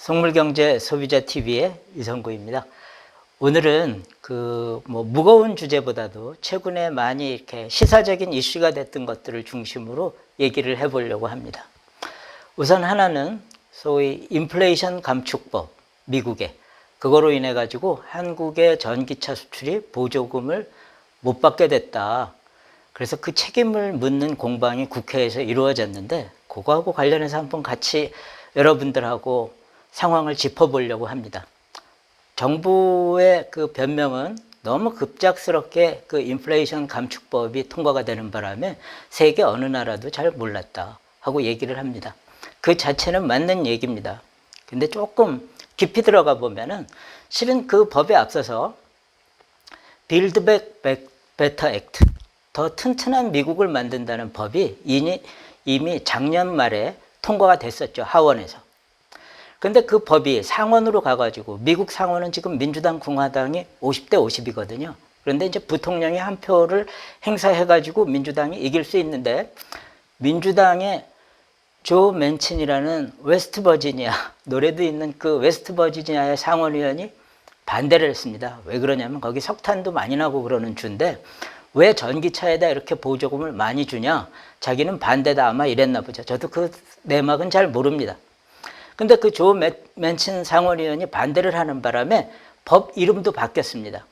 속물경제 소비자 TV의 이성구입니다. 오늘은 무거운 주제보다도 최근에 많이 이렇게 시사적인 이슈가 됐던 것들을 중심으로 얘기를 해보려고 합니다. 우선 하나는 소위 인플레이션 감축법, 미국의 그거로 인해 가지고 한국의 전기차 수출이 보조금을 못 받게 됐다. 그래서 그 책임을 묻는 공방이 국회에서 이루어졌는데 그거하고 관련해서 한번 같이 여러분들하고 상황을 짚어보려고 합니다. 정부의 그 변명은 너무 급작스럽게 그 인플레이션 감축법이 통과가 되는 바람에 세계 어느 나라도 잘 몰랐다 하고 얘기를 합니다. 그 자체는 맞는 얘기입니다. 근데 조금 깊이 들어가 보면은 실은 그 법에 앞서서 빌드 백 베터 액트, 더 튼튼한 미국을 만든다는 법이 이미 작년 말에 통과가 됐었죠. 하원에서. 근데 그 법이 상원으로 가가지고 미국 상원은 지금 민주당 공화당이 50대 50이거든요. 그런데 이제 부통령이 한 표를 행사해가지고 민주당이 이길 수 있는데 민주당의 조 맨친이라는 웨스트버지니아 노래도 있는 그 웨스트버지니아의 상원의원이 반대를 했습니다. 왜 그러냐면 거기 석탄도 많이 나고 그러는 주인데 왜 전기차에다 이렇게 보조금을 많이 주냐? 자기는 반대다 아마 이랬나 보죠. 저도 그 내막은 잘 모릅니다. 근데 그 조 맨친 상원의원이 반대를 하는 바람에 법 이름도 바뀌었습니다.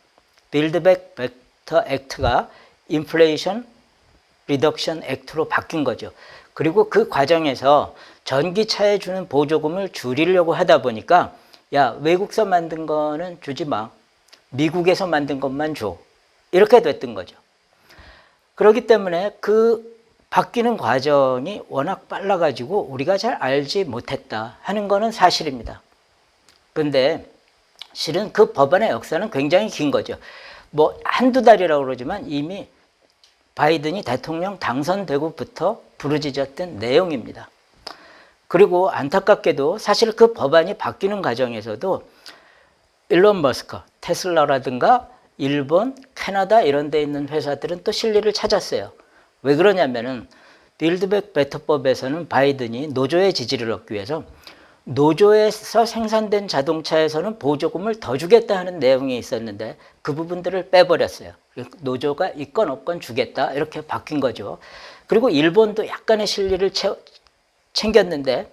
빌드 백 베터 액트가 인플레이션 리덕션 액트로 바뀐 거죠. 그리고 그 과정에서 전기차에 주는 보조금을 줄이려고 하다 보니까 야, 외국서 만든 거는 주지 마. 미국에서 만든 것만 줘. 이렇게 됐던 거죠. 그렇기 때문에 그 바뀌는 과정이 워낙 빨라가지고 우리가 잘 알지 못했다 하는 거는 사실입니다. 그런데 실은 그 법안의 역사는 굉장히 긴 거죠. 뭐 한두 달이라고 그러지만 이미 바이든이 대통령 당선되고부터 부르짖었던 내용입니다. 그리고 안타깝게도 사실 그 법안이 바뀌는 과정에서도 일론 머스크, 테슬라라든가 일본, 캐나다 이런 데 있는 회사들은 또 실리를 찾았어요. 왜 그러냐면은 빌드 백 베터법에서는 바이든이 노조의 지지를 얻기 위해서 노조에서 생산된 자동차에서는 보조금을 더 주겠다 하는 내용이 있었는데 그 부분들을 빼버렸어요. 노조가 있건 없건 주겠다 이렇게 바뀐 거죠. 그리고 일본도 약간의 실리를 챙겼는데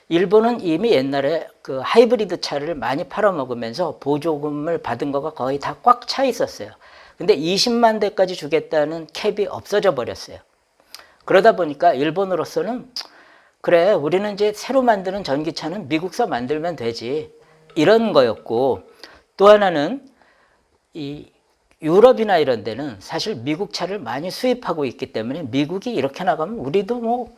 일본은 이미 옛날에 그 하이브리드 차를 많이 팔아먹으면서 보조금을 받은 거가 거의 다 꽉 차 있었어요. 근데 20만 대까지 주겠다는 캡이 없어져 버렸어요. 그러다 보니까 일본으로서는 그래, 우리는 이제 새로 만드는 전기차는 미국서 만들면 되지. 이런 거였고, 또 하나는 이 유럽이나 이런 데는 사실 미국 차를 많이 수입하고 있기 때문에 미국이 이렇게 나가면 우리도 뭐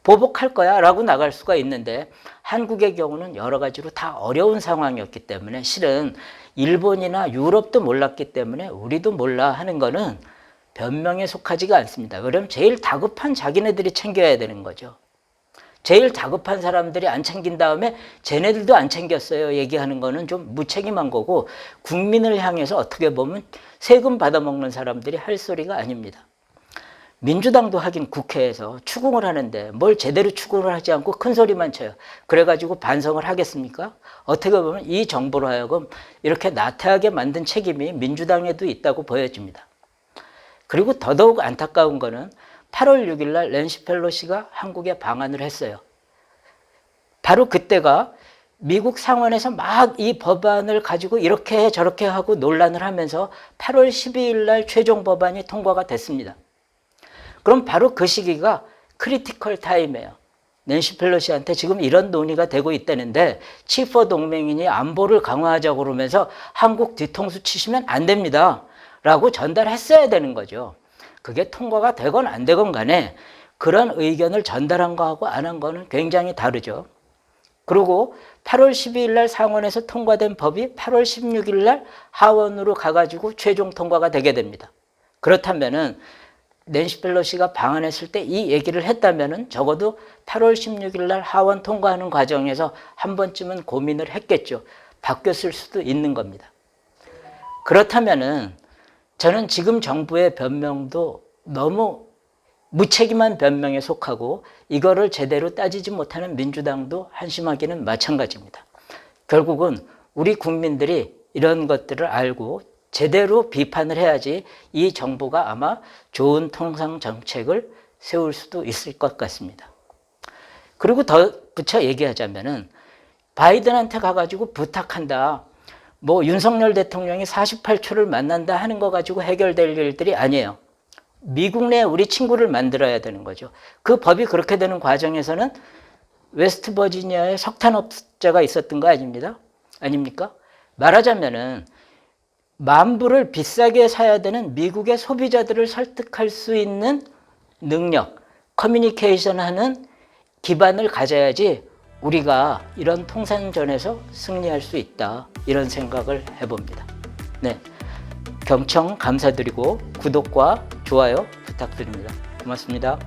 보복할 거야 라고 나갈 수가 있는데 한국의 경우는 여러 가지로 다 어려운 상황이었기 때문에 실은 일본이나 유럽도 몰랐기 때문에 우리도 몰라 하는 거는 변명에 속하지가 않습니다. 그럼 제일 다급한 자기네들이 챙겨야 되는 거죠. 제일 다급한 사람들이 안 챙긴 다음에 쟤네들도 안 챙겼어요 얘기하는 거는 좀 무책임한 거고 국민을 향해서 어떻게 보면 세금 받아먹는 사람들이 할 소리가 아닙니다. 민주당도 하긴 국회에서 추궁을 하는데 뭘 제대로 추궁을 하지 않고 큰 소리만 쳐요. 그래가지고 반성을 하겠습니까? 어떻게 보면 이 정부로 하여금 이렇게 나태하게 만든 책임이 민주당에도 있다고 보여집니다. 그리고 더더욱 안타까운 거는 8월 6일 날 낸시 펠로시가 한국에 방한을 했어요. 바로 그때가 미국 상원에서 막 이 법안을 가지고 이렇게 저렇게 하고 논란을 하면서 8월 12일 날 최종 법안이 통과가 됐습니다. 그럼 바로 그 시기가 크리티컬 타임이에요. 낸시 펠로시한테 지금 이런 논의가 되고 있다는데 치포 동맹이니 안보를 강화하자고 그러면서 한국 뒤통수 치시면 안 됩니다 라고 전달했어야 되는 거죠. 그게 통과가 되건 안 되건 간에 그런 의견을 전달한 거하고 안 한 거는 굉장히 다르죠. 그리고 8월 12일 날 상원에서 통과된 법이 8월 16일 날 하원으로 가가지고 최종 통과가 되게 됩니다. 그렇다면은 낸시 펠로시가 방한했을 때 이 얘기를 했다면은 적어도 8월 16일 날 하원 통과하는 과정에서 한 번쯤은 고민을 했겠죠. 바뀌었을 수도 있는 겁니다. 그렇다면은 저는 지금 정부의 변명도 너무 무책임한 변명에 속하고 이거를 제대로 따지지 못하는 민주당도 한심하기는 마찬가지입니다. 결국은 우리 국민들이 이런 것들을 알고 제대로 비판을 해야지 이 정부가 아마 좋은 통상 정책을 세울 수도 있을 것 같습니다. 그리고 더 붙여 얘기하자면은 바이든한테 가가지고 부탁한다. 뭐 윤석열 대통령이 48초를 만난다 하는 거 가지고 해결될 일들이 아니에요. 미국 내에 우리 친구를 만들어야 되는 거죠. 그 법이 그렇게 되는 과정에서는 웨스트버지니아에 석탄업자가 있었던 거 아닙니까? 말하자면은 만불을 비싸게 사야 되는 미국의 소비자들을 설득할 수 있는 능력, 커뮤니케이션 하는 기반을 가져야지 우리가 이런 통상전에서 승리할 수 있다. 이런 생각을 해봅니다. 네, 경청 감사드리고 구독과 좋아요 부탁드립니다. 고맙습니다.